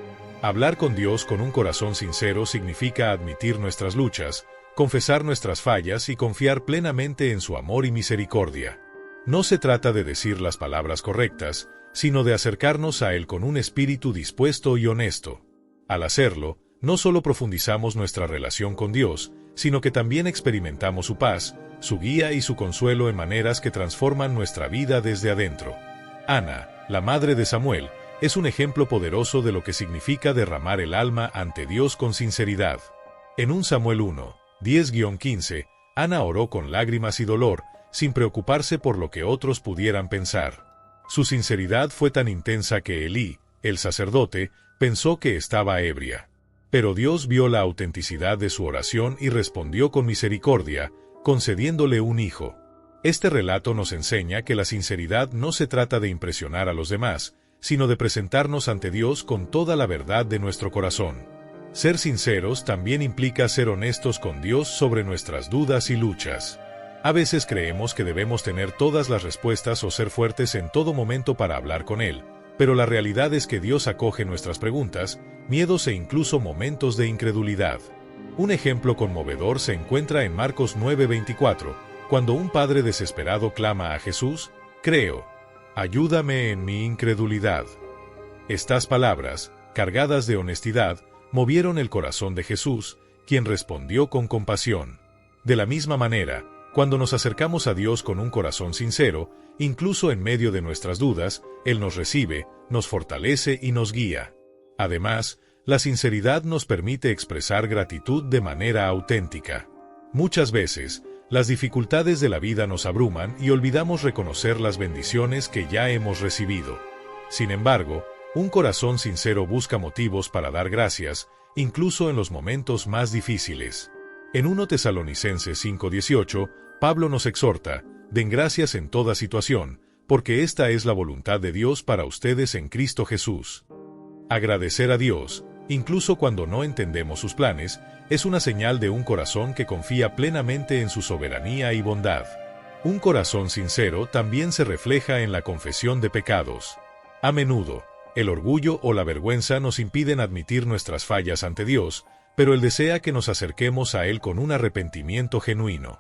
A: Hablar con Dios con un corazón sincero significa admitir nuestras luchas, confesar nuestras fallas y confiar plenamente en su amor y misericordia. No se trata de decir las palabras correctas, sino de acercarnos a Él con un espíritu dispuesto y honesto. Al hacerlo, no solo profundizamos nuestra relación con Dios, sino que también experimentamos su paz, su guía y su consuelo en maneras que transforman nuestra vida desde adentro. Ana, la madre de Samuel, es un ejemplo poderoso de lo que significa derramar el alma ante Dios con sinceridad. En 1 Samuel 1, 10-15, Ana oró con lágrimas y dolor, sin preocuparse por lo que otros pudieran pensar. Su sinceridad fue tan intensa que Elí, el sacerdote, pensó que estaba ebria. Pero Dios vio la autenticidad de su oración y respondió con misericordia, concediéndole un hijo. Este relato nos enseña que la sinceridad no se trata de impresionar a los demás, sino de presentarnos ante Dios con toda la verdad de nuestro corazón. Ser sinceros también implica ser honestos con Dios sobre nuestras dudas y luchas. A veces creemos que debemos tener todas las respuestas o ser fuertes en todo momento para hablar con Él, pero la realidad es que Dios acoge nuestras preguntas, miedos e incluso momentos de incredulidad. Un ejemplo conmovedor se encuentra en Marcos 9:24, cuando un padre desesperado clama a Jesús: «Creo, ayúdame en mi incredulidad». Estas palabras, cargadas de honestidad, movieron el corazón de Jesús, quien respondió con compasión. De la misma manera, cuando nos acercamos a Dios con un corazón sincero, incluso en medio de nuestras dudas, Él nos recibe, nos fortalece y nos guía. Además, la sinceridad nos permite expresar gratitud de manera auténtica. Muchas veces, las dificultades de la vida nos abruman y olvidamos reconocer las bendiciones que ya hemos recibido. Sin embargo, un corazón sincero busca motivos para dar gracias, incluso en los momentos más difíciles. En 1 Tesalonicenses 5:18, Pablo nos exhorta: «Den gracias en toda situación, porque esta es la voluntad de Dios para ustedes en Cristo Jesús». Agradecer a Dios, incluso cuando no entendemos sus planes, es una señal de un corazón que confía plenamente en su soberanía y bondad. Un corazón sincero también se refleja en la confesión de pecados. A menudo, el orgullo o la vergüenza nos impiden admitir nuestras fallas ante Dios, pero Él desea que nos acerquemos a Él con un arrepentimiento genuino.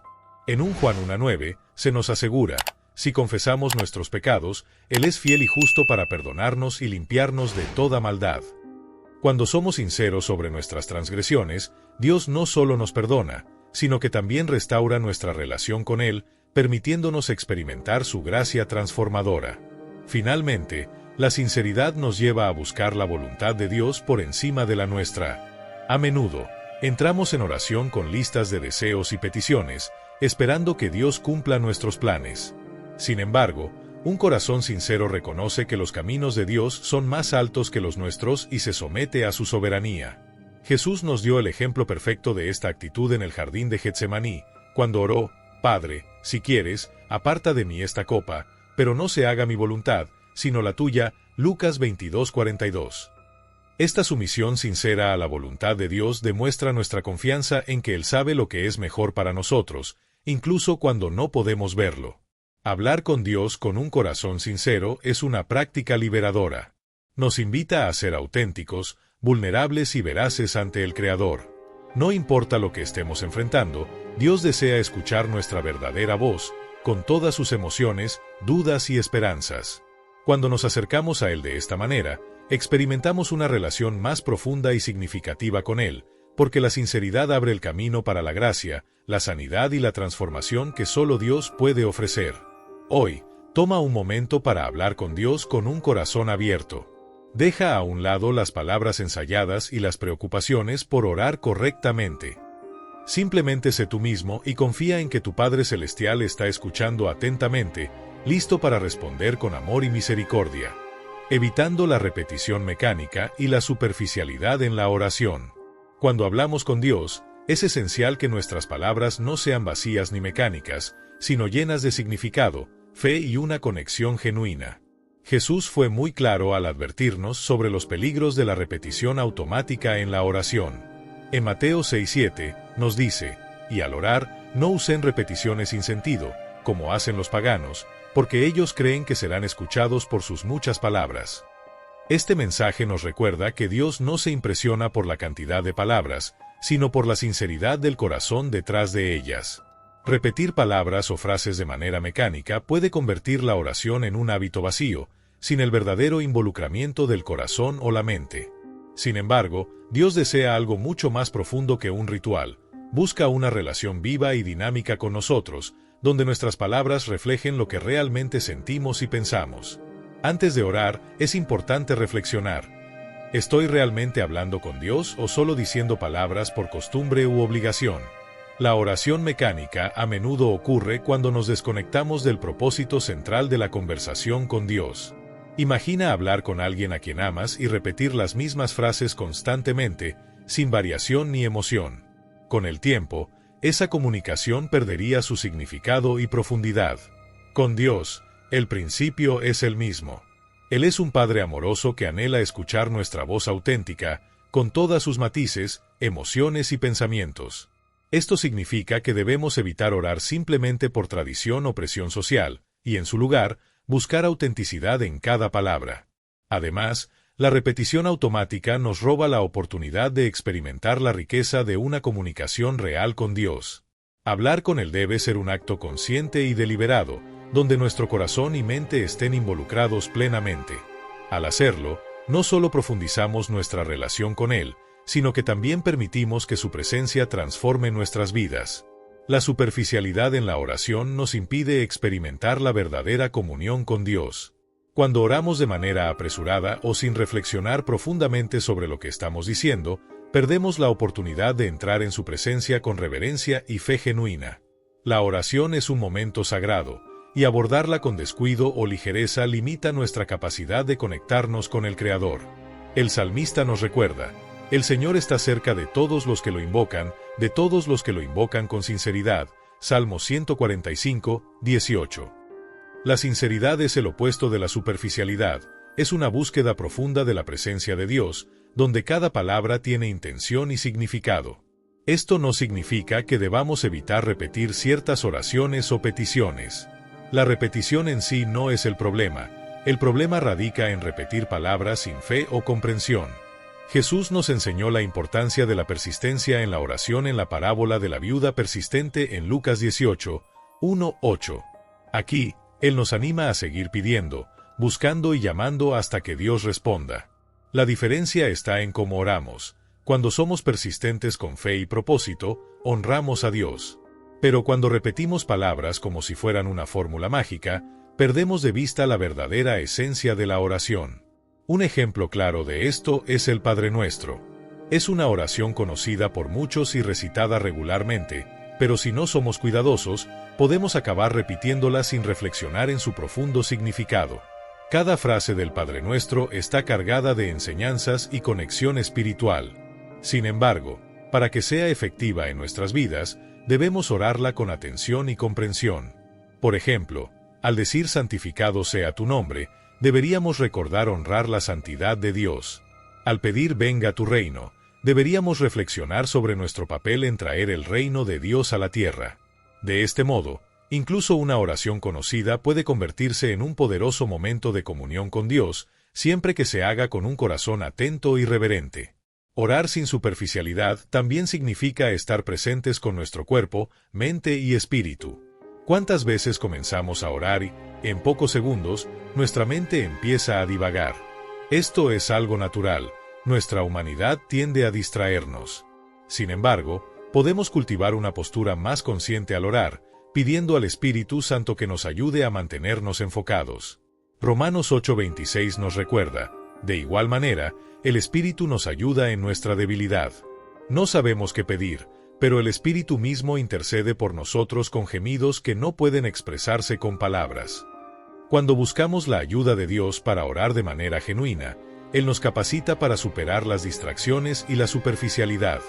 A: En 1 Juan 1:9 se nos asegura: si confesamos nuestros pecados, Él es fiel y justo para perdonarnos y limpiarnos de toda maldad. Cuando somos sinceros sobre nuestras transgresiones, Dios no solo nos perdona, sino que también restaura nuestra relación con Él, permitiéndonos experimentar su gracia transformadora. Finalmente, la sinceridad nos lleva a buscar la voluntad de Dios por encima de la nuestra. A menudo, entramos en oración con listas de deseos y peticiones, esperando que Dios cumpla nuestros planes. Sin embargo, un corazón sincero reconoce que los caminos de Dios son más altos que los nuestros y se somete a su soberanía. Jesús nos dio el ejemplo perfecto de esta actitud en el jardín de Getsemaní, cuando oró: Padre, si quieres, aparta de mí esta copa, pero no se haga mi voluntad, sino la tuya. Lucas 22:42. Esta sumisión sincera a la voluntad de Dios demuestra nuestra confianza en que Él sabe lo que es mejor para nosotros, incluso cuando no podemos verlo. Hablar con Dios con un corazón sincero es una práctica liberadora. Nos invita a ser auténticos, vulnerables y veraces ante el Creador. No importa lo que estemos enfrentando, Dios desea escuchar nuestra verdadera voz, con todas sus emociones, dudas y esperanzas. Cuando nos acercamos a Él de esta manera, experimentamos una relación más profunda y significativa con Él, porque la sinceridad abre el camino para la gracia, la sanidad y la transformación que solo Dios puede ofrecer. Hoy, toma un momento para hablar con Dios con un corazón abierto. Deja a un lado las palabras ensayadas y las preocupaciones por orar correctamente. Simplemente sé tú mismo y confía en que tu Padre Celestial está escuchando atentamente, listo para responder con amor y misericordia, evitando la repetición mecánica y la superficialidad en la oración. Cuando hablamos con Dios, es esencial que nuestras palabras no sean vacías ni mecánicas, sino llenas de significado, fe y una conexión genuina. Jesús fue muy claro al advertirnos sobre los peligros de la repetición automática en la oración. En Mateo 6:7 nos dice: y al orar, no usen repeticiones sin sentido, como hacen los paganos, porque ellos creen que serán escuchados por sus muchas palabras. Este mensaje nos recuerda que Dios no se impresiona por la cantidad de palabras, sino por la sinceridad del corazón detrás de ellas. Repetir palabras o frases de manera mecánica puede convertir la oración en un hábito vacío, sin el verdadero involucramiento del corazón o la mente. Sin embargo, Dios desea algo mucho más profundo que un ritual. Busca una relación viva y dinámica con nosotros, donde nuestras palabras reflejen lo que realmente sentimos y pensamos. Antes de orar, es importante reflexionar. ¿Estoy realmente hablando con Dios o solo diciendo palabras por costumbre u obligación? La oración mecánica a menudo ocurre cuando nos desconectamos del propósito central de la conversación con Dios. Imagina hablar con alguien a quien amas y repetir las mismas frases constantemente, sin variación ni emoción. Con el tiempo, esa comunicación perdería su significado y profundidad. Con Dios, el principio es el mismo. Él es un Padre amoroso que anhela escuchar nuestra voz auténtica, con todas sus matices, emociones y pensamientos. Esto significa que debemos evitar orar simplemente por tradición o presión social, y en su lugar, buscar autenticidad en cada palabra. Además, la repetición automática nos roba la oportunidad de experimentar la riqueza de una comunicación real con Dios. Hablar con Él debe ser un acto consciente y deliberado, donde nuestro corazón y mente estén involucrados plenamente. Al hacerlo, no solo profundizamos nuestra relación con Él, sino que también permitimos que su presencia transforme nuestras vidas. La superficialidad en la oración nos impide experimentar la verdadera comunión con Dios. Cuando oramos de manera apresurada o sin reflexionar profundamente sobre lo que estamos diciendo, perdemos la oportunidad de entrar en su presencia con reverencia y fe genuina. La oración es un momento sagrado, y abordarla con descuido o ligereza limita nuestra capacidad de conectarnos con el Creador. El salmista nos recuerda: el Señor está cerca de todos los que lo invocan, de todos los que lo invocan con sinceridad. Salmo 145:18. La sinceridad es el opuesto de la superficialidad, es una búsqueda profunda de la presencia de Dios, donde cada palabra tiene intención y significado. Esto no significa que debamos evitar repetir ciertas oraciones o peticiones. La repetición en sí no es el problema radica en repetir palabras sin fe o comprensión. Jesús nos enseñó la importancia de la persistencia en la oración en la parábola de la viuda persistente en Lucas 18, 1-8. Aquí, Él nos anima a seguir pidiendo, buscando y llamando hasta que Dios responda. La diferencia está en cómo oramos. Cuando somos persistentes con fe y propósito, honramos a Dios. Pero cuando repetimos palabras como si fueran una fórmula mágica, perdemos de vista la verdadera esencia de la oración. Un ejemplo claro de esto es el Padre Nuestro. Es una oración conocida por muchos y recitada regularmente, pero si no somos cuidadosos, podemos acabar repitiéndola sin reflexionar en su profundo significado. Cada frase del Padre Nuestro está cargada de enseñanzas y conexión espiritual. Sin embargo, para que sea efectiva en nuestras vidas, debemos orarla con atención y comprensión. Por ejemplo, al decir santificado sea tu nombre, deberíamos recordar honrar la santidad de Dios. Al pedir venga tu reino, deberíamos reflexionar sobre nuestro papel en traer el reino de Dios a la tierra. De este modo, incluso una oración conocida puede convertirse en un poderoso momento de comunión con Dios, siempre que se haga con un corazón atento y reverente. Orar sin superficialidad también significa estar presentes con nuestro cuerpo, mente y espíritu. ¿Cuántas veces comenzamos a orar y, en pocos segundos, nuestra mente empieza a divagar? Esto es algo natural. Nuestra humanidad tiende a distraernos. Sin embargo, podemos cultivar una postura más consciente al orar, pidiendo al Espíritu Santo que nos ayude a mantenernos enfocados. Romanos 8:26 nos recuerda, de igual manera, el Espíritu nos ayuda en nuestra debilidad. No sabemos qué pedir, pero el Espíritu mismo intercede por nosotros con gemidos que no pueden expresarse con palabras. Cuando buscamos la ayuda de Dios para orar de manera genuina, Él nos capacita para superar las distracciones y la superficialidad.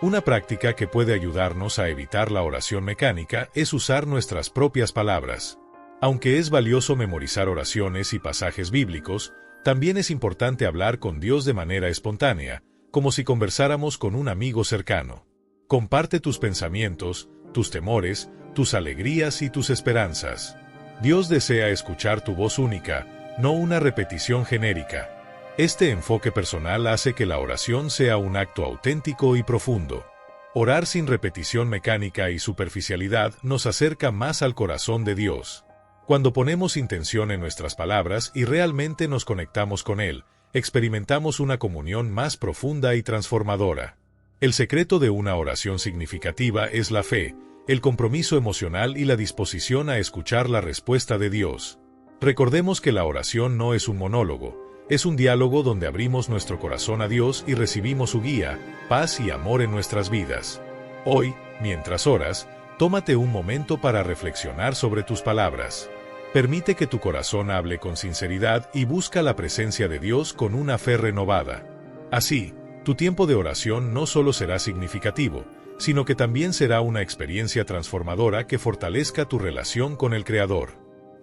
A: Una práctica que puede ayudarnos a evitar la oración mecánica es usar nuestras propias palabras. Aunque es valioso memorizar oraciones y pasajes bíblicos, también es importante hablar con Dios de manera espontánea, como si conversáramos con un amigo cercano. Comparte tus pensamientos, tus temores, tus alegrías y tus esperanzas. Dios desea escuchar tu voz única, no una repetición genérica. Este enfoque personal hace que la oración sea un acto auténtico y profundo. Orar sin repetición mecánica y superficialidad nos acerca más al corazón de Dios. Cuando ponemos intención en nuestras palabras y realmente nos conectamos con Él, experimentamos una comunión más profunda y transformadora. El secreto de una oración significativa es la fe, el compromiso emocional y la disposición a escuchar la respuesta de Dios. Recordemos que la oración no es un monólogo, es un diálogo donde abrimos nuestro corazón a Dios y recibimos su guía, paz y amor en nuestras vidas. Hoy, mientras oras, tómate un momento para reflexionar sobre tus palabras. Permite que tu corazón hable con sinceridad y busca la presencia de Dios con una fe renovada. Así, tu tiempo de oración no solo será significativo, sino que también será una experiencia transformadora que fortalezca tu relación con el Creador.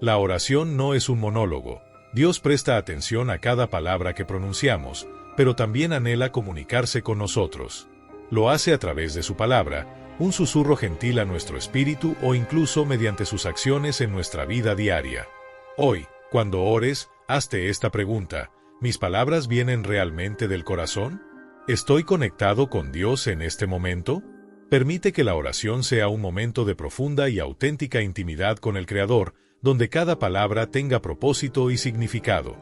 A: La oración no es un monólogo. Dios presta atención a cada palabra que pronunciamos, pero también anhela comunicarse con nosotros. Lo hace a través de su palabra, un susurro gentil a nuestro espíritu o incluso mediante sus acciones en nuestra vida diaria. Hoy, cuando ores, hazte esta pregunta: ¿mis palabras vienen realmente del corazón? ¿Estoy conectado con Dios en este momento? Permite que la oración sea un momento de profunda y auténtica intimidad con el Creador, donde cada palabra tenga propósito y significado.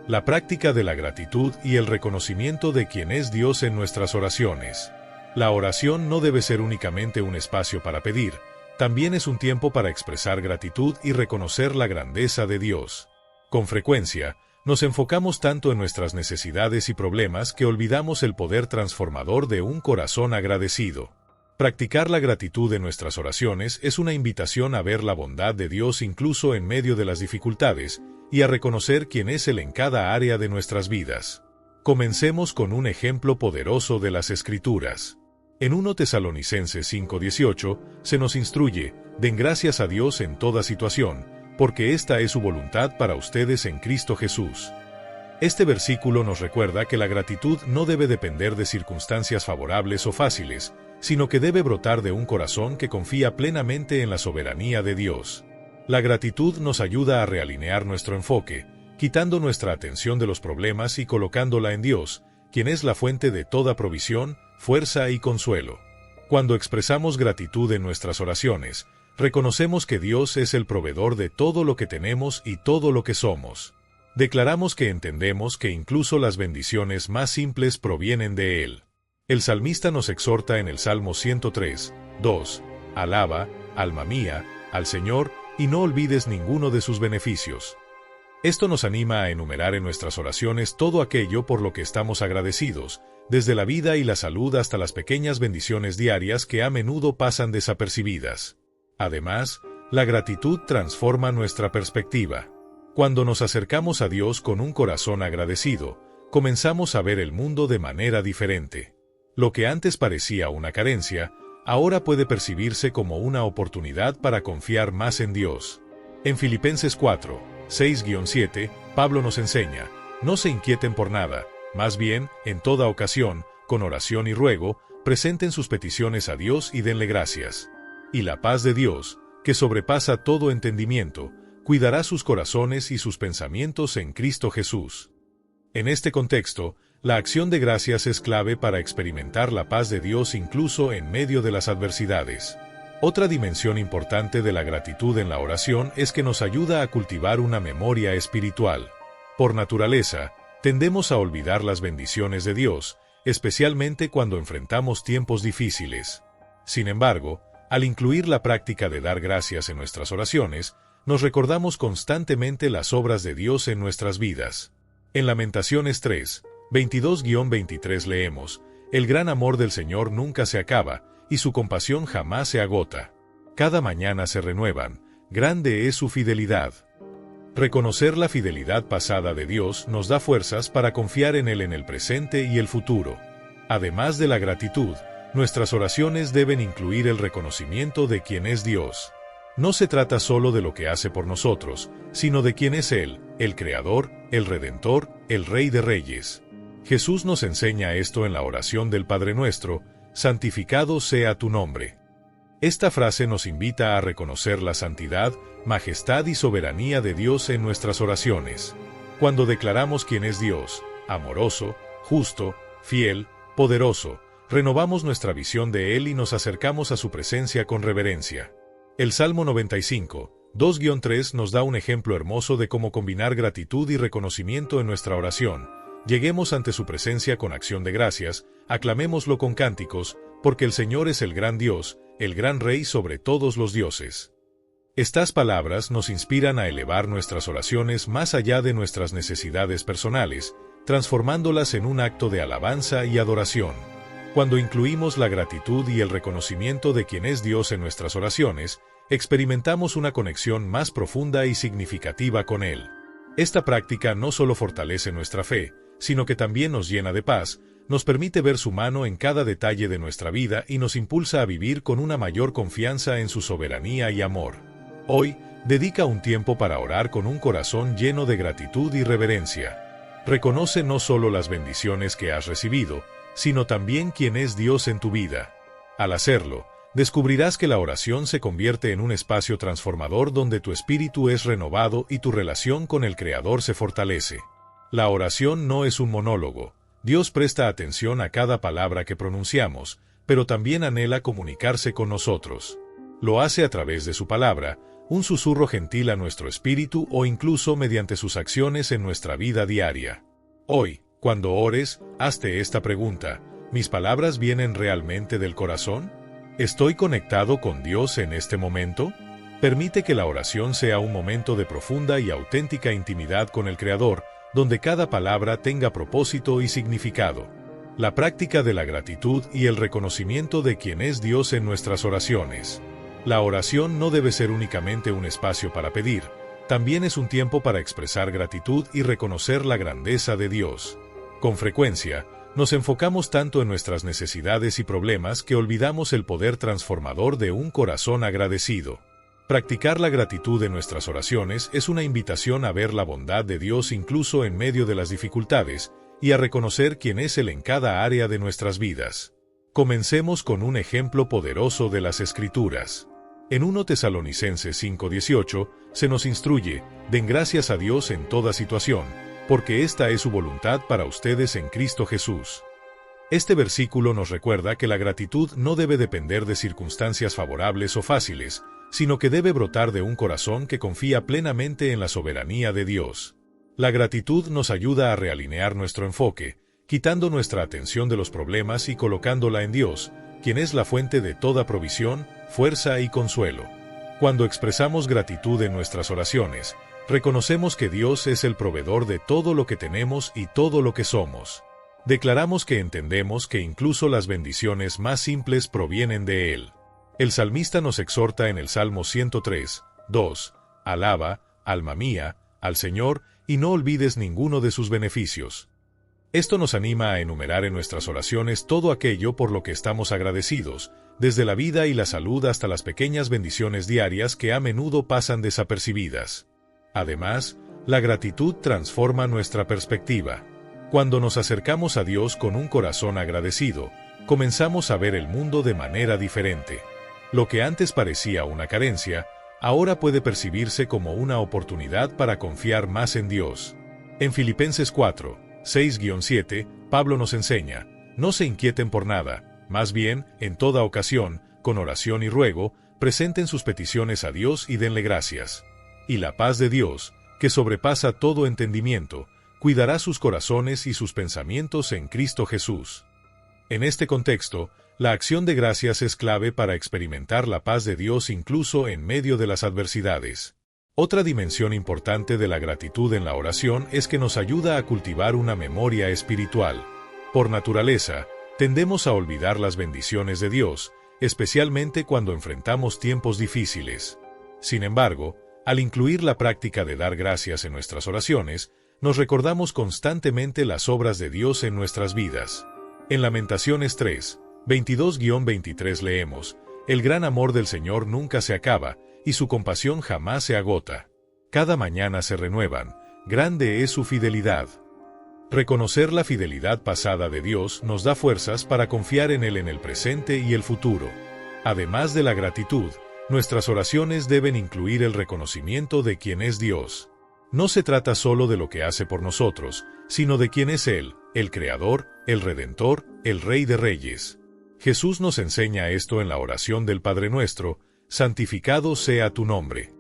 A: La práctica de la gratitud y el reconocimiento de quién es Dios en nuestras oraciones. La oración no debe ser únicamente un espacio para pedir, también es un tiempo para expresar gratitud y reconocer la grandeza de Dios. Con frecuencia, nos enfocamos tanto en nuestras necesidades y problemas que olvidamos el poder transformador de un corazón agradecido. Practicar la gratitud en nuestras oraciones es una invitación a ver la bondad de Dios incluso en medio de las dificultades y a reconocer quién es Él en cada área de nuestras vidas. Comencemos con un ejemplo poderoso de las Escrituras. En 1 Tesalonicenses 5:18 se nos instruye: den gracias a Dios en toda situación, porque esta es su voluntad para ustedes en Cristo Jesús. Este versículo nos recuerda que la gratitud no debe depender de circunstancias favorables o fáciles, sino que debe brotar de un corazón que confía plenamente en la soberanía de Dios. La gratitud nos ayuda a realinear nuestro enfoque, quitando nuestra atención de los problemas y colocándola en Dios, quien es la fuente de toda provisión, fuerza y consuelo. Cuando expresamos gratitud en nuestras oraciones, reconocemos que Dios es el proveedor de todo lo que tenemos y todo lo que somos. Declaramos que entendemos que incluso las bendiciones más simples provienen de Él. El salmista nos exhorta en el Salmo 103, 2, alaba, alma mía, al Señor, y no olvides ninguno de sus beneficios. Esto nos anima a enumerar en nuestras oraciones todo aquello por lo que estamos agradecidos, desde la vida y la salud hasta las pequeñas bendiciones diarias que a menudo pasan desapercibidas. Además, la gratitud transforma nuestra perspectiva. Cuando nos acercamos a Dios con un corazón agradecido, comenzamos a ver el mundo de manera diferente. Lo que antes parecía una carencia, ahora puede percibirse como una oportunidad para confiar más en Dios. En Filipenses 4, 6-7, Pablo nos enseña: no se inquieten por nada, más bien, en toda ocasión, con oración y ruego, presenten sus peticiones a Dios y denle gracias. Y la paz de Dios, que sobrepasa todo entendimiento, cuidará sus corazones y sus pensamientos en Cristo Jesús. En este contexto, la acción de gracias es clave para experimentar la paz de Dios incluso en medio de las adversidades. Otra dimensión importante de la gratitud en la oración es que nos ayuda a cultivar una memoria espiritual. Por naturaleza, tendemos a olvidar las bendiciones de Dios, especialmente cuando enfrentamos tiempos difíciles. Sin embargo, al incluir la práctica de dar gracias en nuestras oraciones, nos recordamos constantemente las obras de Dios en nuestras vidas. En Lamentaciones 3, 22-23 leemos: el gran amor del Señor nunca se acaba, y su compasión jamás se agota. Cada mañana se renuevan, grande es su fidelidad. Reconocer la fidelidad pasada de Dios nos da fuerzas para confiar en Él en el presente y el futuro. Además de la gratitud, nuestras oraciones deben incluir el reconocimiento de quién es Dios. No se trata solo de lo que hace por nosotros, sino de quién es Él, el Creador, el Redentor, el Rey de Reyes. Jesús nos enseña esto en la oración del Padre Nuestro: santificado sea tu nombre. Esta frase nos invita a reconocer la santidad, majestad y soberanía de Dios en nuestras oraciones. Cuando declaramos quién es Dios, amoroso, justo, fiel, poderoso, renovamos nuestra visión de Él y nos acercamos a su presencia con reverencia. El Salmo 95, 2-3 nos da un ejemplo hermoso de cómo combinar gratitud y reconocimiento en nuestra oración. Lleguemos ante su presencia con acción de gracias, aclamémoslo con cánticos, porque el Señor es el gran Dios, el gran Rey sobre todos los dioses. Estas palabras nos inspiran a elevar nuestras oraciones más allá de nuestras necesidades personales, transformándolas en un acto de alabanza y adoración. Cuando incluimos la gratitud y el reconocimiento de quién es Dios en nuestras oraciones, experimentamos una conexión más profunda y significativa con Él. Esta práctica no solo fortalece nuestra fe, sino que también nos llena de paz, nos permite ver su mano en cada detalle de nuestra vida y nos impulsa a vivir con una mayor confianza en su soberanía y amor. Hoy, dedica un tiempo para orar con un corazón lleno de gratitud y reverencia. Reconoce no solo las bendiciones que has recibido, sino también quién es Dios en tu vida. Al hacerlo, descubrirás que la oración se convierte en un espacio transformador donde tu espíritu es renovado y tu relación con el Creador se fortalece. La oración no es un monólogo. Dios presta atención a cada palabra que pronunciamos, pero también anhela comunicarse con nosotros. Lo hace a través de su palabra, un susurro gentil a nuestro espíritu o incluso mediante sus acciones en nuestra vida diaria. Hoy, cuando ores, hazte esta pregunta: ¿mis palabras vienen realmente del corazón? ¿Estoy conectado con Dios en este momento? Permite que la oración sea un momento de profunda y auténtica intimidad con el Creador, donde cada palabra tenga propósito y significado. La práctica de la gratitud y el reconocimiento de quién es Dios en nuestras oraciones. La oración no debe ser únicamente un espacio para pedir, también es un tiempo para expresar gratitud y reconocer la grandeza de Dios. Con frecuencia, nos enfocamos tanto en nuestras necesidades y problemas que olvidamos el poder transformador de un corazón agradecido. Practicar la gratitud en nuestras oraciones es una invitación a ver la bondad de Dios incluso en medio de las dificultades, y a reconocer quién es Él en cada área de nuestras vidas. Comencemos con un ejemplo poderoso de las Escrituras. En 1 Tesalonicenses 5:18 se nos instruye: den gracias a Dios en toda situación, porque esta es su voluntad para ustedes en Cristo Jesús. Este versículo nos recuerda que la gratitud no debe depender de circunstancias favorables o fáciles, sino que debe brotar de un corazón que confía plenamente en la soberanía de Dios. La gratitud nos ayuda a realinear nuestro enfoque, quitando nuestra atención de los problemas y colocándola en Dios, quien es la fuente de toda provisión, fuerza y consuelo. Cuando expresamos gratitud en nuestras oraciones, reconocemos que Dios es el proveedor de todo lo que tenemos y todo lo que somos. Declaramos que entendemos que incluso las bendiciones más simples provienen de Él. El salmista nos exhorta en el Salmo 103, 2, «Alaba, alma mía, al Señor, y no olvides ninguno de sus beneficios». Esto nos anima a enumerar en nuestras oraciones todo aquello por lo que estamos agradecidos, desde la vida y la salud hasta las pequeñas bendiciones diarias que a menudo pasan desapercibidas. Además, la gratitud transforma nuestra perspectiva. Cuando nos acercamos a Dios con un corazón agradecido, comenzamos a ver el mundo de manera diferente. Lo que antes parecía una carencia, ahora puede percibirse como una oportunidad para confiar más en Dios. En Filipenses 4, 6-7, Pablo nos enseña, no se inquieten por nada, más bien, en toda ocasión, con oración y ruego, presenten sus peticiones a Dios y denle gracias. Y la paz de Dios, que sobrepasa todo entendimiento, cuidará sus corazones y sus pensamientos en Cristo Jesús. En este contexto, la acción de gracias es clave para experimentar la paz de Dios incluso en medio de las adversidades. Otra dimensión importante de la gratitud en la oración es que nos ayuda a cultivar una memoria espiritual. Por naturaleza, tendemos a olvidar las bendiciones de Dios, especialmente cuando enfrentamos tiempos difíciles. Sin embargo, al incluir la práctica de dar gracias en nuestras oraciones, nos recordamos constantemente las obras de Dios en nuestras vidas. En Lamentaciones 3, 22-23 leemos, «El gran amor del Señor nunca se acaba, y su compasión jamás se agota. Cada mañana se renuevan, grande es su fidelidad». Reconocer la fidelidad pasada de Dios nos da fuerzas para confiar en Él en el presente y el futuro. Además de la gratitud, nuestras oraciones deben incluir el reconocimiento de quién es Dios. No se trata solo de lo que hace por nosotros, sino de quién es Él, el Creador, el Redentor, el Rey de Reyes. Jesús nos enseña esto en la oración del Padre Nuestro, «Santificado sea tu nombre».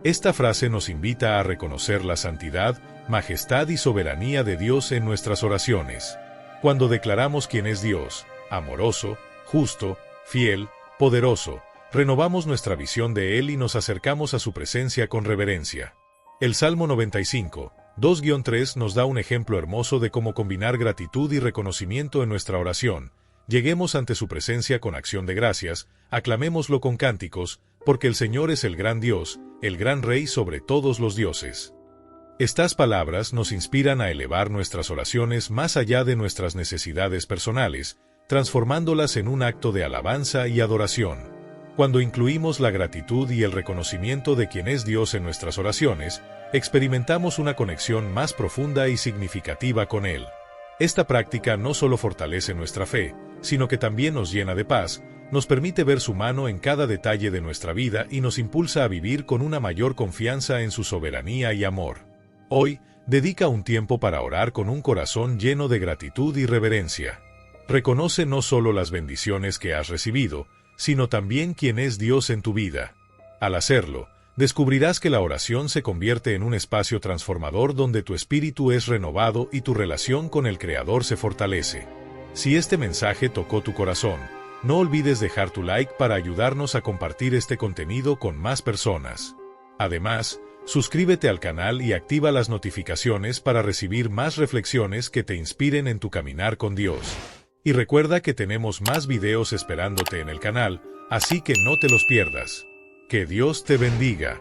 A: Esta frase nos invita a reconocer la santidad, majestad y soberanía de Dios en nuestras oraciones. Cuando declaramos quién es Dios, amoroso, justo, fiel, poderoso, renovamos nuestra visión de Él y nos acercamos a su presencia con reverencia. El Salmo 95, 2-3 nos da un ejemplo hermoso de cómo combinar gratitud y reconocimiento en nuestra oración. Lleguemos ante su presencia con acción de gracias, aclamémoslo con cánticos, porque el Señor es el gran Dios, el gran Rey sobre todos los dioses. Estas palabras nos inspiran a elevar nuestras oraciones más allá de nuestras necesidades personales, transformándolas en un acto de alabanza y adoración. Cuando incluimos la gratitud y el reconocimiento de quién es Dios en nuestras oraciones, experimentamos una conexión más profunda y significativa con Él. Esta práctica no solo fortalece nuestra fe, sino que también nos llena de paz, nos permite ver su mano en cada detalle de nuestra vida y nos impulsa a vivir con una mayor confianza en su soberanía y amor. Hoy, dedica un tiempo para orar con un corazón lleno de gratitud y reverencia. Reconoce no solo las bendiciones que has recibido, sino también quién es Dios en tu vida. Al hacerlo, descubrirás que la oración se convierte en un espacio transformador donde tu espíritu es renovado y tu relación con el Creador se fortalece. Si este mensaje tocó tu corazón, no olvides dejar tu like para ayudarnos a compartir este contenido con más personas. Además, suscríbete al canal y activa las notificaciones para recibir más reflexiones que te inspiren en tu caminar con Dios. Y recuerda que tenemos más videos esperándote en el canal, así que no te los pierdas. Que Dios te bendiga.